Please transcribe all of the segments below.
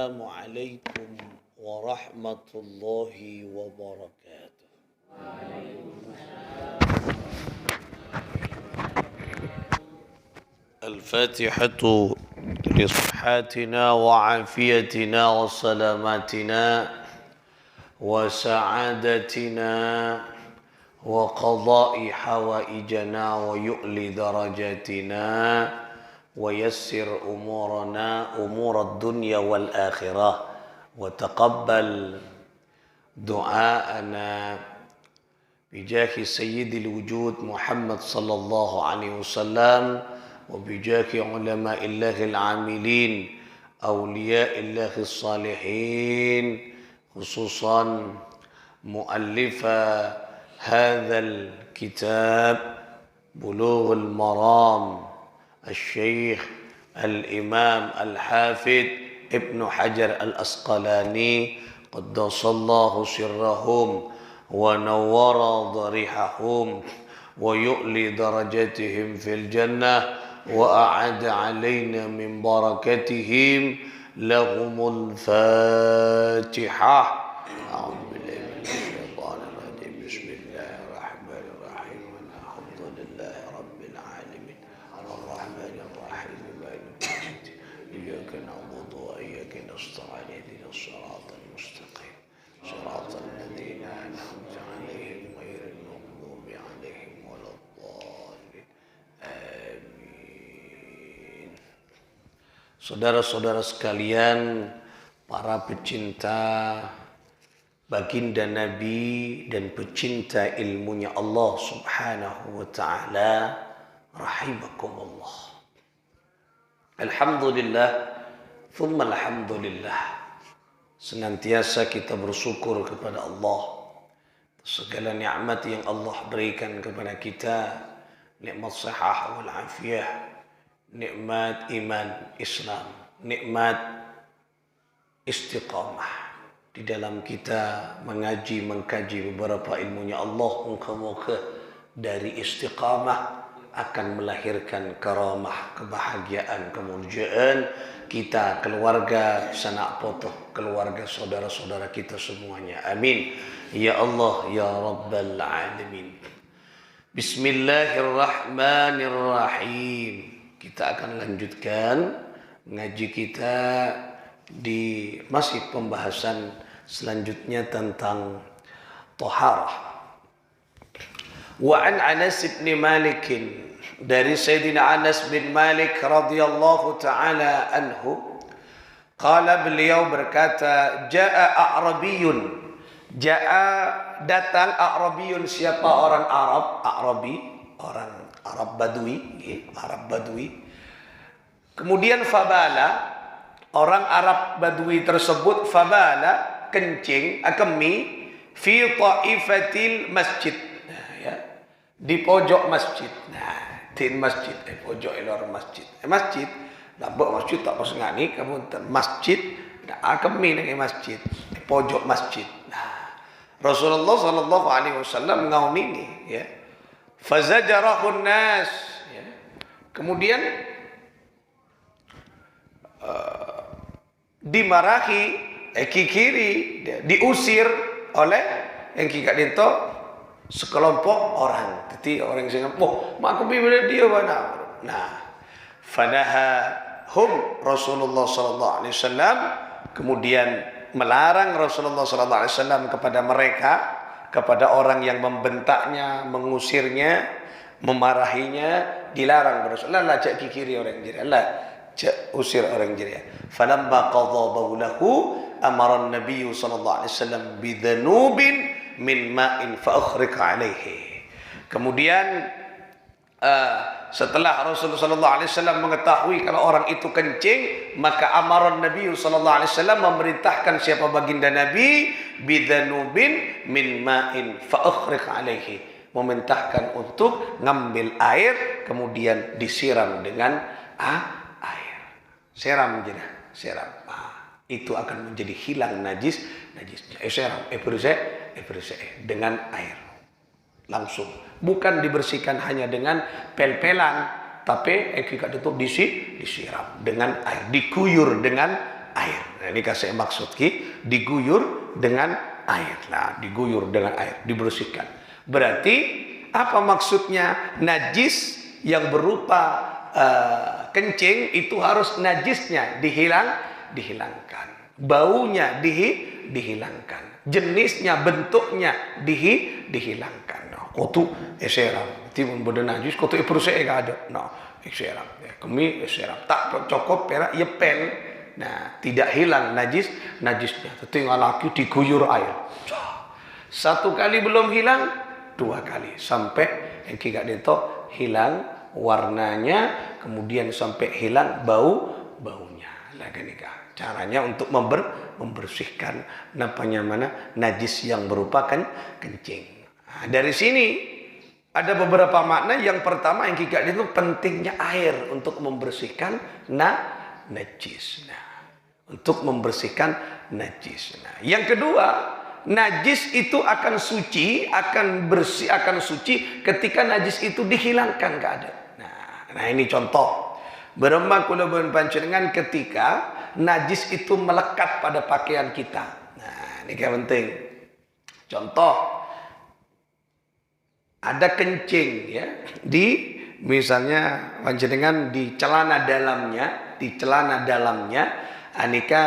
السلام عليكم ورحمة الله وبركاته. الفاتحة لصحتنا وعافيتنا وسلامتنا وسعادتنا وقضاء حوائجنا ويؤلي درجاتنا ويسر أمورنا أمور الدنيا والآخرة وتقبل دعاءنا بجاه سيد الوجود محمد صلى الله عليه وسلم وبجاه علماء الله العاملين أولياء الله الصالحين خصوصا مؤلف هذا الكتاب بلوغ المرام الشيخ الإمام الحافظ ابن حجر الأسقلاني قدس الله سرهم ونور ضريحهم ويؤلي درجتهم في الجنة وأعد علينا من بركتهم لهم الفاتحة. أعوذ بالله من الشيطان الرجيم. بسم الله الرحمن الرحيم. الحمد لله رب العالمين الرحمن الرحيم مالك يوم الدين إياك نعبد وإياك نستعين اهدنا الصراط المستقيم صراط الذين أنعمت عليهم غير المغضوب عليهم ولا الضالين آمين. Saudara-saudara sekalian, para pecinta baginda Nabi dan pecinta ilmunya Allah Subhanahu wa taala, rahimakumullah. Alhamdulillah, thumma alhamdulillah. Senantiasa kita bersyukur kepada Allah segala nikmat yang Allah berikan kepada kita, nikmat sihah wal afiyah, nikmat iman Islam, nikmat istiqamah di dalam kita mengaji mengkaji beberapa ilmunya Allah. Moga-moga dari istiqamah akan melahirkan karamah, kebahagiaan, kemuliaan kita, keluarga, sanak potong, keluarga saudara-saudara kita semuanya. Amin. Ya Allah, ya Rabbal Alamin. Bismillahirrahmanirrahim. Kita akan lanjutkan ngaji kita di masih pembahasan selanjutnya tentang taharah. Wa an Anas bin Malik, dari Sayyidina Anas bin Malik radhiyallahu taala anhu, qala, beliau berkata, jaa a'rabiyun, datang a'rabiyun, siapa orang Arab, Arabi, orang Arab Badui, Arab Badui. Kemudian fabala, orang Arab Badui tersebut fabala, kencing, kemih, fi ta'ifatil masjid, di pojok masjid. Nah, di masjid, pojok luar masjid. Masjid, lambok masjid tak pas ngani, kamu masjid, dah kami dengan masjid, di pojok masjid. Nah, Rasulullah sallallahu alaihi wasallam ngaumi ini, ya. Fazajarahun nas, ya. Kemudian dimarahi, kikiri, diusir oleh yang kikak dinto sekelompok orang. Jadi orang yang singap, mak kebibir dia mana? Nah, fanahahum Rasulullah sallallahu alaihi wasallam, kemudian melarang Rasulullah sallallahu alaihi wasallam kepada mereka, kepada orang yang membentaknya, mengusirnya, memarahinya, dilarang Rasulullah. La cak kikiri orang jiria, la cak usir orang jiria. Falamma qadha bawlahu amara an-nabiy sallallahu alaihi wasallam bidhanubin min ma'in fa akhriq alaihi. Kemudian setelah Rasulullah sallallahu alaihi wasallam mengetahui kalau orang itu kencing, maka amaran Nabi sallallahu alaihi wasallam memerintahkan siapa baginda Nabi bidhanubin min ma'in fa akhriq alaihi, memerintahkan untuk ngambil air kemudian disiram dengan air. Seram jenak, seram. Itu akan menjadi hilang najisnya. Seram, bersih dengan air. Langsung. Bukan dibersihkan hanya dengan pel-pelan, tapi kita itu disiram dengan air, dikuyur dengan air. Nah, ini kasih maksud ki diguyur dengan air. Nah, diguyur dengan air, dibersihkan. Berarti apa maksudnya? Najis yang berupa kencing itu harus najisnya dihilangkan, baunya dihilangkan, jenisnya, bentuknya dihilangkan. Nah, kotu eseram, timun bodoh najis, kotu ipurse ada. Nah, eseram, kami eseram, tak cukup perak yepel. Nah, tidak hilang najisnya, tinggal lagi diguyur air. Satu kali belum hilang, dua kali sampai yang kira itu hilang warnanya, kemudian sampai hilang baunya. Lagi nikah. Caranya untuk membersihkan najis yang berupa kencing. Nah, dari sini ada beberapa makna. Yang pertama yang kira itu pentingnya air untuk membersihkan najis. Nah, untuk membersihkan najis. Nah, yang kedua, najis itu akan suci, akan bersih, akan suci ketika najis itu dihilangkan keadaan. Nah, ini contoh. Beremah kula panjenengan ketika najis itu melekat pada pakaian kita. Nah, ini yang penting. Contoh, ada kencing ya di misalnya panjenengan di celana dalamnya, anika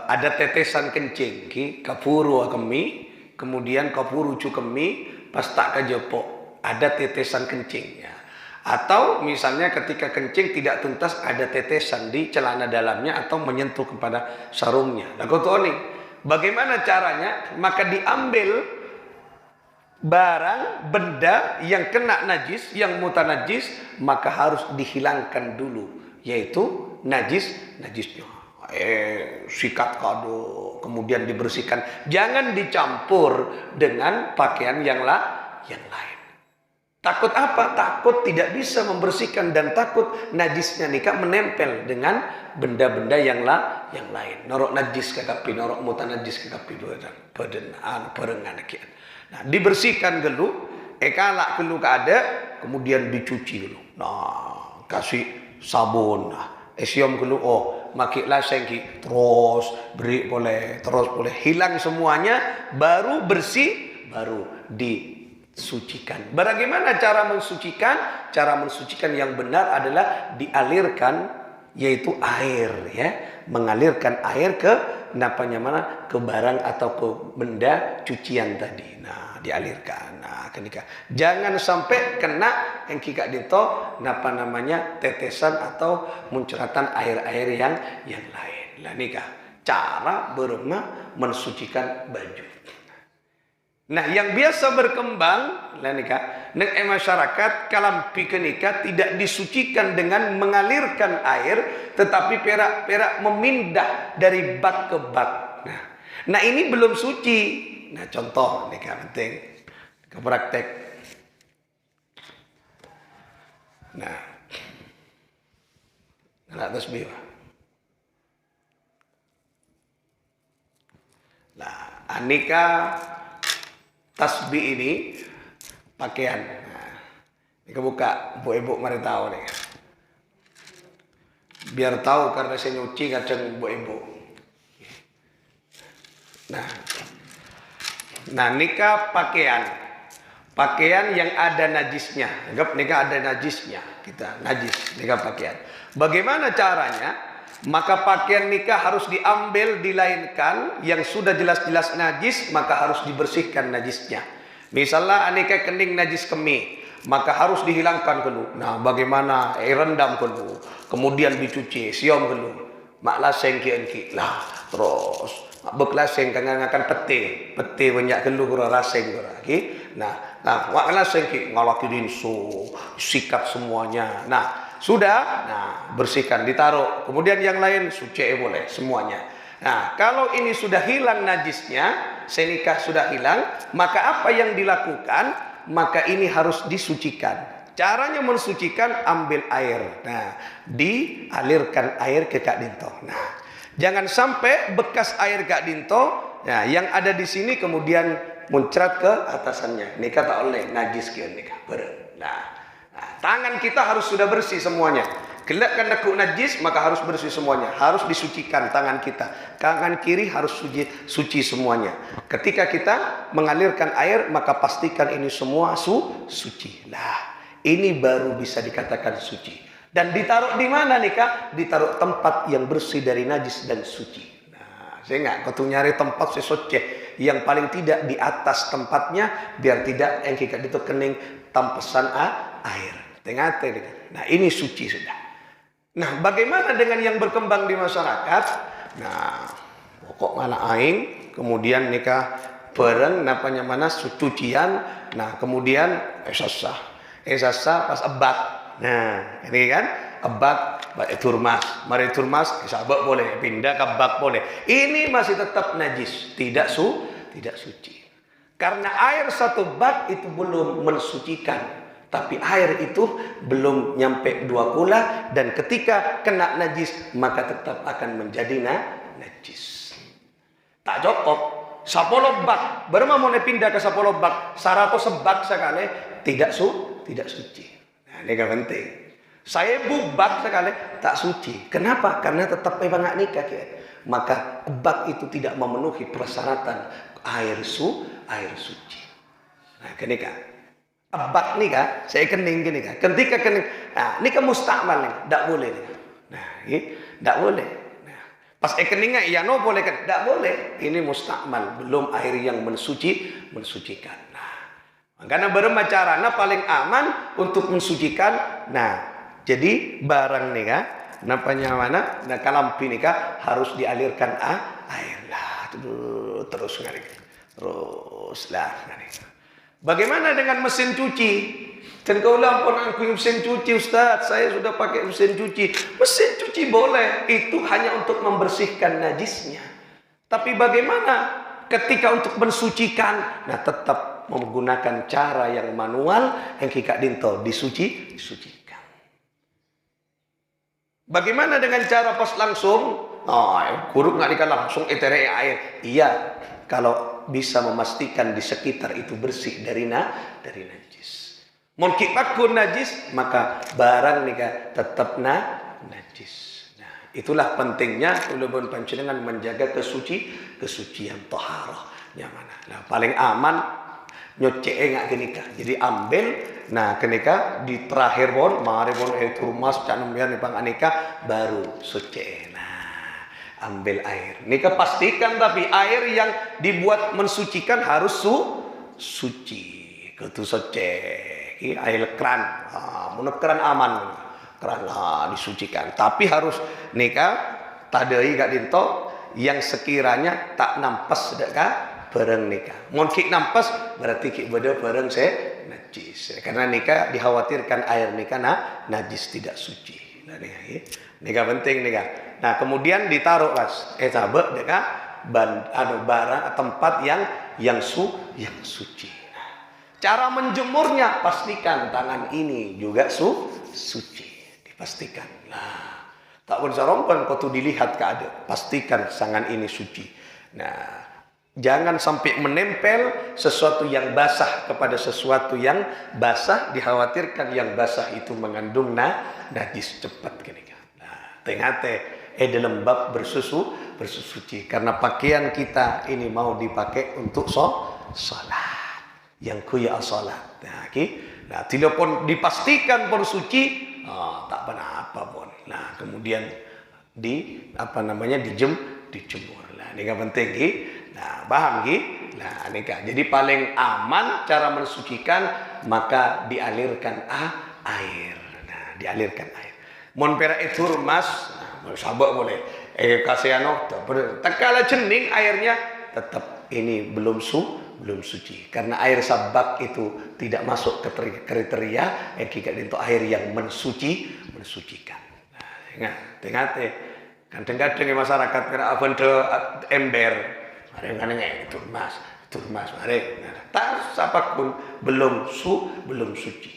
ada tetesan kencing ki kapuru kemi, kemudian kapuru cukemi pas tak kejepok ada tetesan kencingnya. Atau misalnya ketika kencing tidak tuntas ada tetesan di celana dalamnya atau menyentuh kepada sarungnya. Nah, kotoni, bagaimana caranya? Maka diambil barang, benda yang kena najis, yang mutanajis, maka harus dihilangkan dulu, yaitu najisnya. Sikat kado, kemudian dibersihkan. Jangan dicampur dengan pakaian yang lain. Takut apa? Takut tidak bisa membersihkan dan takut najisnya nikah menempel dengan benda-benda yang lain. Norok najis kekapi, norok mutanajis kekapi barengan kian. Nah, dibersihkan dulu, ekalak dulu ada, kemudian dicuci dulu. Nah, kasih sabun. Nah, esiom dulu, maki laseng ki, terus beri boleh, hilang semuanya, baru bersih, baru disucikan. Bagaimana cara mensucikan? Cara mensucikan yang benar adalah dialirkan, yaitu air ya, mengalirkan air ke ke barang atau ke benda cucian tadi. Nah, dialirkan. Nah, kenika jangan sampai kena yang kika dito tetesan atau muncratan air-air yang lain. Lah nikah cara berumah mensucikan baju. Nah, yang biasa berkembang lah nikah neng masyarakat kalam pikenika tidak disucikan dengan mengalirkan air, tetapi perak memindah dari bak ke bak. Nah ini belum suci. Nah, contoh nikah penting ke praktek. Nah, atas biwa. Nah, anika tasbih ini pakaian. Nah, ini kebuka, ibu mari tahu nih. Biar tahu karena saya nyuci kadang ibu. Nah, nikah pakaian yang ada najisnya. Anggap nikah ada najisnya, kita najis nikah pakaian. Bagaimana caranya? Maka pakaian nikah harus diambil, dilainkan. Yang sudah jelas-jelas najis, maka harus dibersihkan najisnya. Misalnya aneka kening najis kemi, maka harus dihilangkan dulu. Nah, bagaimana? Rendam dulu, kemudian dicuci, siom dulu. Mak laseng ki lah, terus mak laseng kangen pete banyak dulu kura laseng kura. Nah, mak laseng ki ngalaki dinsu, sikat semuanya. Nah, sudah, nah bersihkan, ditaruh. Kemudian yang lain suci boleh semuanya. Nah, kalau ini sudah hilang najisnya, senikah sudah hilang, maka apa yang dilakukan? Maka ini harus disucikan. Caranya mensucikan, ambil air. Nah, dialirkan air ke Kak Dinto. Nah, jangan sampai bekas air Kak Dinto, nah, yang ada di sini kemudian muncrat ke atasannya. Nikah tak oleh najis kian nikah. Nah, tangan kita harus sudah bersih semuanya. Kelak kan dekuk najis, maka harus bersih semuanya. Harus disucikan tangan kita. Tangan kiri harus suci semuanya. Ketika kita mengalirkan air, maka pastikan ini semua suci. Lah, ini baru bisa dikatakan suci. Dan ditaruh di mana nih Kak? Ditaruh tempat yang bersih dari najis dan suci. Nah, saya nggak kau nyari tempat sesuci yang paling tidak di atas tempatnya, biar tidak yang kita itu kening tampesan air. Tengah. Nah, ini suci sudah. Nah, bagaimana dengan yang berkembang di masyarakat? Nah, pokok anak aing, kemudian nikah bareng, napanya mana sucian. Nah, kemudian esasa pas ebat. Nah, ini kan ebat, turmas, mari turmas, sabak boleh, pindah ke bak boleh. Ini masih tetap najis, tidak suci. Karena air satu bak itu belum mensucikan. Tapi air itu belum nyampe 2 kula, dan ketika kena najis maka tetap akan menjadi najis. Tak cukup 10 bak, baru mau pindah ke 10 bak, 100 bak sekali tidak suci. Nah, ini kan penting. Saya bak sekali tak suci. Kenapa? Karena tetap memang nikah ya. Maka bak itu tidak memenuhi persyaratan air suci. Nah, ini kan abak nih kak, saya kening gini kak. Ketika kening, nah ini kan mustakmal nih, tidak boleh nih. Nah, ini tidak boleh. Nah, pas keningnya, iya no boleh kan? Tidak boleh. Ini mustakmal, belum air yang mensucikan. Nah, makanya berempat caranya paling aman untuk mensucikan. Nah, jadi barang nih kak, napanya mana? Nah, kalampi nih kak harus dialirkan air lah, terus ngarik, terus lah ngarik. Bagaimana dengan mesin cuci? Dan kau lampun aku mesin cuci Ustaz, saya sudah pakai mesin cuci. Mesin cuci boleh, itu hanya untuk membersihkan najisnya. Tapi bagaimana ketika untuk mensucikan? Nah, tetap menggunakan cara yang manual, yang kikak dinto disucikan. Bagaimana dengan cara pas langsung? Oh, kuruk nggak dikasih langsung etere air. Iya, kalau bisa memastikan di sekitar itu bersih dari najis. Mungkin pakun najis, maka barang nih tetap najis. Nah, itulah pentingnya ulun panjenengan menjaga kesucian taharah. Yang mana? Nah, paling aman nyocek enggak kenika. Jadi ambil, nah kenika di terakhir bon, mari bon turmas canum biar nih pang anika baru suci. Ambil air. Nika pastikan tapi air yang dibuat mensucikan harus suci. Ketu suci. Air keran. Menurut keran aman. Keran disucikan. Tapi harus nika tadai gak dinto yang sekiranya tak nampas sedekah bareng nika. Mungkin nampas berarti ki beda bareng saya najis. Karena nika dikhawatirkan air nika najis tidak suci. Nah, nika penting nika. Nah, kemudian ditaruh mas, sabek dekat barang tempat yang suci. Nah, cara menjemurnya pastikan tangan ini juga suci, dipastikan. Nah, tak usah rompan kau tu dilihat keadaan, pastikan tangan ini suci. Nah, jangan sampai menempel sesuatu yang basah kepada sesuatu yang basah, dikhawatirkan yang basah itu mengandung najis cepat gini. Nah, tengah dalam bab bersuci karena pakaian kita ini mau dipakai untuk salat yang kuya salat. Nah, tidak pun dipastikan pun suci, tak benar apa pun. Nah, kemudian dijemur. Nah, ini kan penting ki. Nah, paham ki? Nah, ini kan. Jadi paling aman cara mensucikan maka dialirkan air. Nah, dialirkan air. Mon pera itu mas. Sabak boleh, kasih tekala cening airnya tetap ini belum suci karena air sabak itu tidak masuk ke kriteria yang kita untuk air yang mensucikan. Nah, ingat kadang-kadang masyarakat kira apa ember, mari nanya turmas, mari, tak siapa pun belum suci,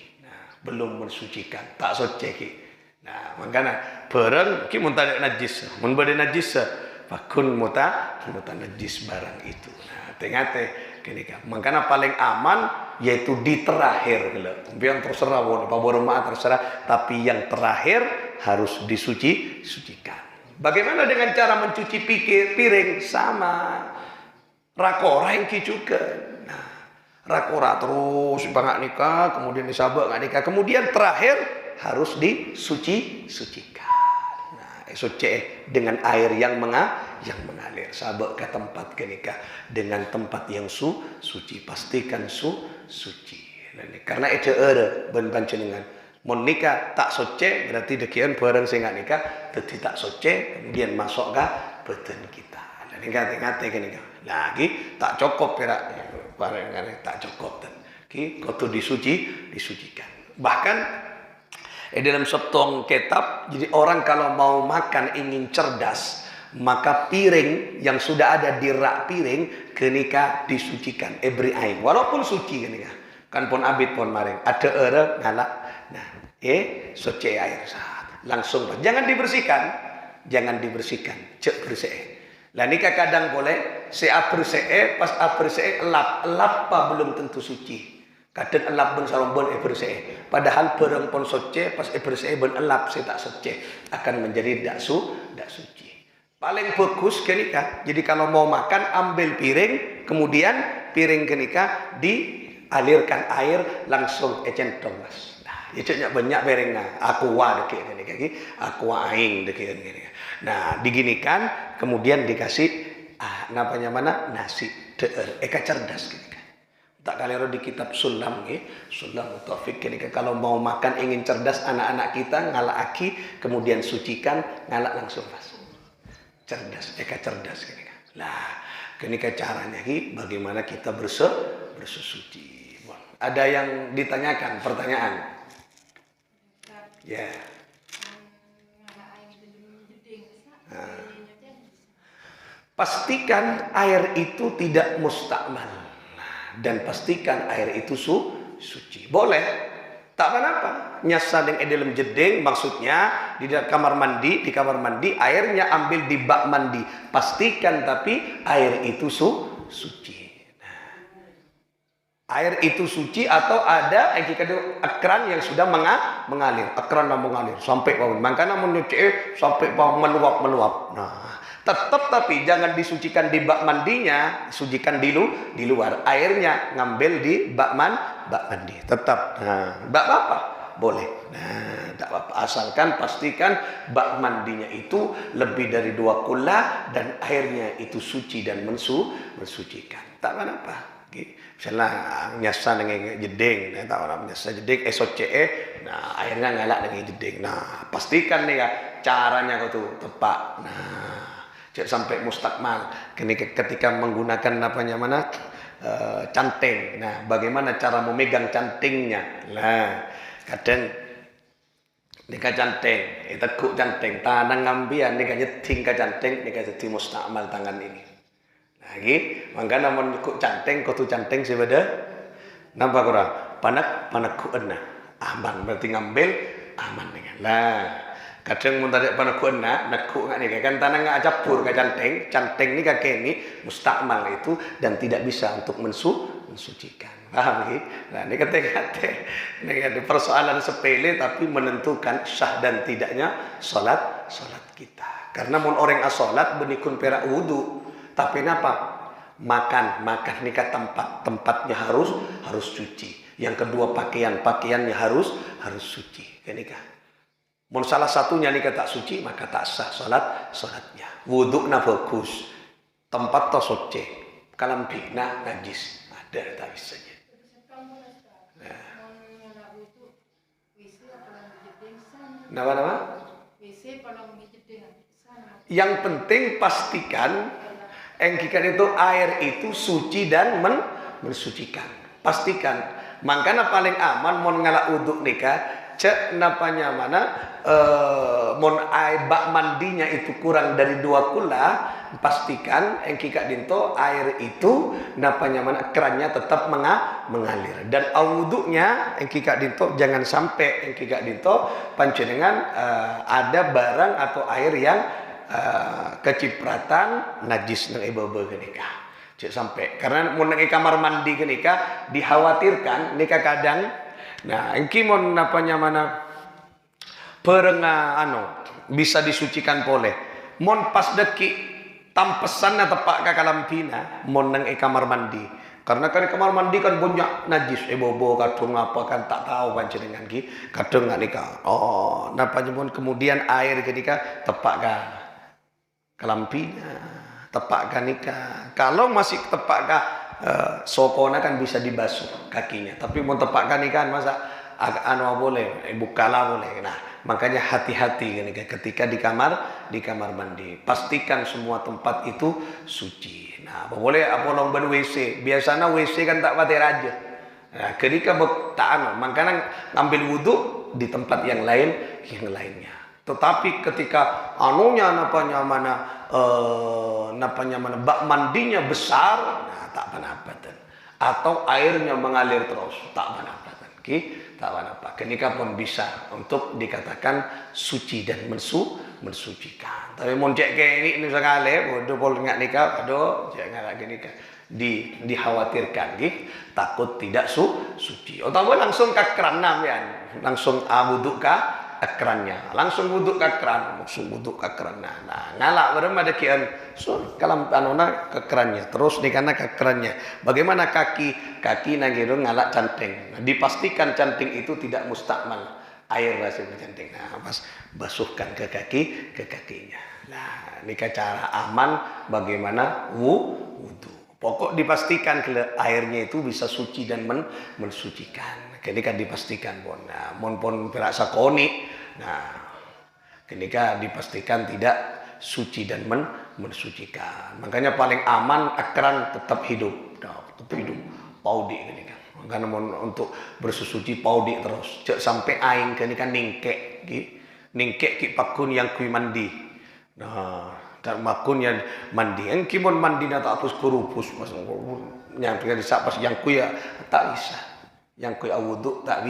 belum mensucikan, tak suci. Nah, makanya barang ki muntah najis, mun bade najis, pakun muta najis barang itu. Nah, tengate kini kan. Makanya paling aman yaitu di terakhir gitu. Yang terserah apa terserah, tapi yang terakhir harus sucikan. Bagaimana dengan cara mencuci piring? Sama. Rakora yang juga. Nah, rakora terus bangak nikah, kemudian disabak nggak nikah, kemudian terakhir harus disucikan. Nah, suci dengan air yang mengalir. Sabak ke tempat ke nikah dengan tempat yang suci. Pastikan suci. Nah, karena itu ada ben panjenengan mun nikah tak suci berarti dekian bareng sing nggak nikah dadi tak suci kemudian masuk ke badan kita. Dan ingat gini lagi tak cukup perak bareng tak cukup dan ki kudu disucikan. Bahkan dalam septong kitab, jadi orang kalau mau makan ingin cerdas, maka piring yang sudah ada di rak piring kenika disucikan ebri aing walaupun suci kenika kan pun abit pun maring ada ngalak. Nah, suci air langsung jangan dibersihkan cek bersih. Lah nikah kadang boleh se bersih pas bersih elap pa belum tentu suci. Kadang elap ben sarong ben bersih. Padahal bareng pun suci pas bersih ben elap se tak suci akan menjadi dak suci. Paling bagus kenika. Jadi kalau mau makan ambil piring, kemudian piring kenika dialirkan air langsung centong mas. Nah, itu banyak piringnya. Aqua deket kenika ki, aqua aing deket kenika. Nah, diginikan kemudian dikasih namanya mana nasi deer eka cerdas kenika. Tak kalero di kitab Sulam Sulam Taufik kenika kalau mau makan ingin cerdas anak-anak kita ngalak aki kemudian sucikan ngalak langsung pas. Cerdas, eka cerdas kenika. Lah, kenika caranya bagaimana kita bersuci. Ada yang ditanyakan pertanyaan? Ya. Nah. Pastikan air itu tidak mustakmal dan pastikan air itu suci. Boleh, tak apa-apa. Nyasa dengan dalam jeding maksudnya di kamar mandi airnya ambil di bak mandi. Pastikan tapi air itu suci. Air itu suci atau ada akran yang sudah mengalir. Akran yang mengalir sampai bawah. Makanya menyuci sampai bawah meluap. Nah, tetap tapi jangan disucikan di bak mandinya, sucikan di luar. Airnya ngambil di bak mandi. Tetap. Nah, bak apa? Boleh. Nah, tak apa. Asalkan pastikan bak mandinya itu lebih dari 2 kula dan airnya itu suci dan mensucikan. Tak apa-apa. Misalnya nyasa dengan jeding, tak apa nyasa jeding nah airnya ngalak dengan jeding. Nah, pastikan nih ya caranya kau tuh tepat. Nah, jangan sampai mustakmal. Ketika menggunakan canting. Nah, bagaimana cara memegang cantingnya? Nah, kadang nika canting, tekuk canting, tangan ngambian nika nyeting ke canting, nika jadi mustakmal tangan ini. Lagi, mangga namun kuk canting, kutu canting sebeda, nampak kurang, panak ku ena, aman berarti ngambil aman dengan. Lah, kadang mun tarik panak ku ena, nakuk nggak nih, kan tanah nggak capur ke canting ni kakek ini mustakmal itu dan tidak bisa untuk mensucikan. Paham lagi? Nah, ini kata-kata ini persoalan sepele tapi menentukan sah dan tidaknya salat kita. Karena mun orang asolat benikun perak wudu. Tapi kenapa? Makan nikah tempatnya harus suci. Yang kedua pakaiannya harus suci. Nikah. Mun salah satunya nikah tak suci maka tak sah salatnya. Wudukna bagus. Tempat to suci. Kalam bina najis. Ada tak bisa. Nama? Yang penting pastikan engkikan itu air itu suci dan mensucikan. Pastikan. Makanya paling aman mon ngalak uduk nikah cek napanya mana mon air bak mandinya itu kurang dari 2 kula pastikan engkika dinto air itu napanya mana kerannya tetap mengalir dan wuduknya engkika dinto jangan sampai engkika dinto panjenengan ada barang atau air yang kecipratan najis nang ibu-ibu kenika. Cek sampai karena mun nang kamar mandi kenika dikhawatirkan nikah kadang nah engki mon napanya mana bisa disucikan boleh. Mon pas deki tampesan na tepak ka kalampina, mon nang kamar mandi. Karena kan kamar mandi kan banyak najis, bobo kadung apa kan tak tahu panjenengan ki, kadung nggak nikah. Oh, napa nyebut kemudian air ketika tepak ka kalampina, tepak ka nikah. Kalau masih tepak ka sokona kan bisa dibasuh kakinya, tapi mau tepak ka nikah masa boleh, bukala boleh. Nah, makanya hati-hati ketika di kamar mandi. Pastikan semua tempat itu suci. Nah, boleh apolong ban WC. Biasanya WC kan tak pakai raja. Nah, ketika makanya ngambil wudhu di tempat yang lainnya. Tetapi ketika bak mandinya besar, nah tak apa-apa. Atau airnya mengalir terus, tak apa-apa. Tak apa. Kenika pun bisa untuk dikatakan suci dan mensucikan. Tapi mau cek kayak ini sekali, bodoh pol nggak nikah, jangan lagi nikah. Dikhawatirkan, takut tidak suci. Atau langsung ke keran langsung wudhu ke kerannya, langsung wudhu ke keran, Nah, ngalak berem ada kian, kalam ke kerannya, terus dikana ke kerannya. Bagaimana kaki nangirung ngalak canting. Nah, dipastikan canting itu tidak mustakmal air hasil canting. Nah, pas basuhkan ke kakinya. Nah, ini cara aman bagaimana wudhu. Pokok dipastikan airnya itu bisa suci dan mensucikan. Ketika dipastikan pun berasa koni. Nah, ketika dipastikan tidak suci dan mensucikan. Makanya paling aman keran tetap hidup. Paudi kenika. Karena untuk bersuci paudi terus. Cek sampai aing kenika ningkek ki pakun yang kui mandi. Nah, dan makun yang mandi. Yang kimon mandi na tak hapus kurupus mas. Yang pas yang kuya tak bisa. Yang kuya wudhu tak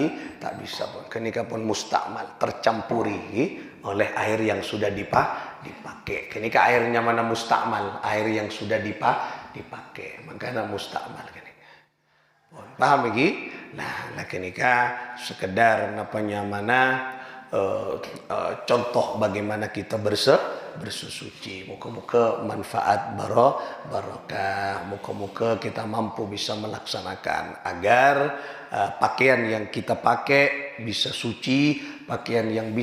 bisa pun. Kenika pun mustakmal tercampuri oleh air yang sudah dipakai. Kenika airnya mana mustakmal, air yang sudah dipakai. Makanya mustakmal kenika. Paham lagi? Nah, kenika sekedar contoh bagaimana kita bersuci. Muka-muka manfaat barokah. Muka-muka kita mampu bisa melaksanakan agar pakaian yang kita pakai bisa suci, pakaian yang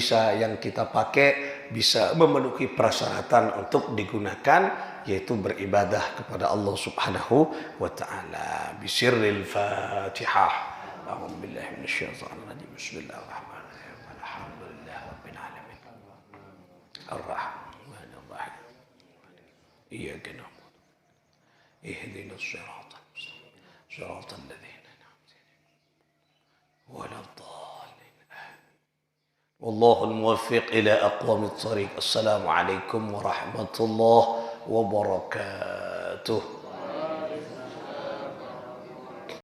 kita pakai bisa memenuhi persyaratan untuk digunakan, yaitu beribadah kepada Allah Subhanahu wa taala. Bisirril Fatihah. A'udzu billahi minasyaitonir rajim. Bismillahirrahmanirrahim. Alhamdulillahirabbil alamin. Ar-Rahmanir Rahim. Iyyaka na'budu. Ihdinas siratal mustaqim. Siratal ladzina ولا الضالين. والله الموفق إلى أقوم الطريق. السلام عليكم ورحمة الله وبركاته.